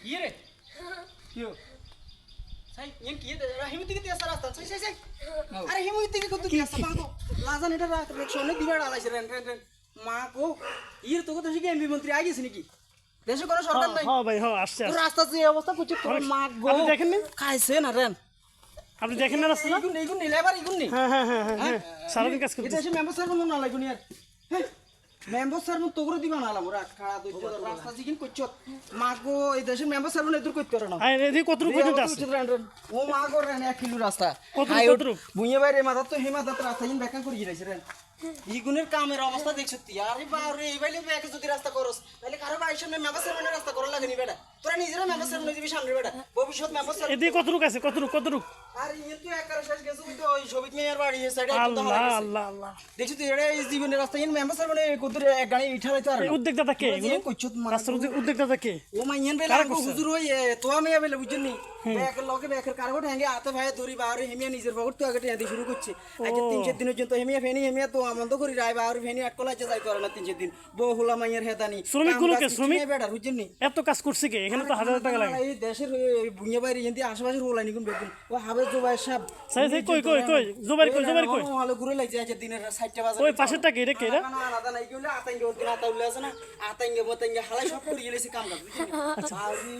কি রে কি সাই ইন কি হিমতি কি তেসা রাস্তা সাই সাই সাই আরে হিমতি কি কত তেসা বাগো লাজান এটা রেকশনে দিবার আলাইছে রেন রেন রেন মা কো ইর তো দেশে কি এমপি মন্ত্রী আই গেছে নাকি দেশে কোনো সরকার নাই হ্যাঁ ভাই হ্যাঁ আসছে রাস্তা যে অবস্থা করছে তোর মা গো আপনি দেখেন না খাইছে না রেন আপনি দেখেন না রাস্তা এইগুন লেবার এইগুন নি হ্যাঁ হ্যাঁ হ্যাঁ হ্যাঁ সারাদিন কাজ করতে এটা এসে মেম্বার স্যার মন না লাগুনি আর হ্যাঁ মেম্বার স্যার মন তোগরে দিবা না ওরা খাড়া দইতে রাস্তা জিকিন কইছ মা গো এই দেশে মেম্বার স্যার মন এদুর কইতে পারে না আই এদি কত রূপ পর্যন্ত আছে ও মা গো রেন 1 কিলো রাস্তা কত রূপ বুইয়া বাইরে মাথা তো হে মাথা তো রাস্তা জিন বেকান করি গিয়েছে রেন ইগুনের কামের অবস্থা দেখছ তুই আরে বারে এই বাইলে বেকে যদি রাস্তা করস তাহলে কারো বাইর সামনে মেম্বার স্যার মনে রাস্তা করা লাগেনি বেটা তোরা নিজেরা মেম্বার স্যার মনে দিবি সামনে বেটা ভবিষ্যৎ মেম্বার স্যার এদি কত রূপ আছে কত রূপ আর ইয়ে তো একার শেষ গেছে তো ওই সবিত মেয়ের বাড়ি এই সাইডে একদম আল্লাহ আল্লাহ আল্লাহ দেখছি তুই এটা এই জীবনের রাস্তা ইন মেম্বার স্যার মানে কত এক গাড়ি ইঠালাইতে আর এই উদ্যোগদাতা কে এগুলো কইছত রাস্তার উদ্যোগদাতা কে ও মাইয়ান বেলা হুজুর হই তো আমি বেলা বুঝনি বেকের লগে বেকের কারগট হ্যাঙ্গে আতে ভাই দড়ি বাহারে হেমিয়া নিজের পকেট তো আগে টেঁদি শুরু করছে আজকে 3-4 দিনের জন্য হেমিয়া ফেনি হেমিয়া তো আমন্দ করি রায় বাহারে ফেনি আটকলাইছে যাই করে না 3-4 দিন বউ হলা মাইয়ার হেদানি শ্রমিকগুলোকে শ্রমিক বেটা বুঝনি এত কাজ করছে কে এখানে তো হাজার টাকা লাগে এই দেশের বুইয়া বাইরে এন্তি আশেপাশে হোলানি কোন বেগুন ও হাবে জবাই সাহেব সাই কই জোবারি কই ভালো ঘুরে লাগছে আজ দিনের 60টা বাজে ওই পাশেরটা কে রে কে রে না আলাদা নাই গেলে আতাঙ্গে ওর দিন আতা উল্লে আছে না আতাঙ্গে মতাঙ্গে হালাই সব করে গেলেছে কাম কাজ বুঝলি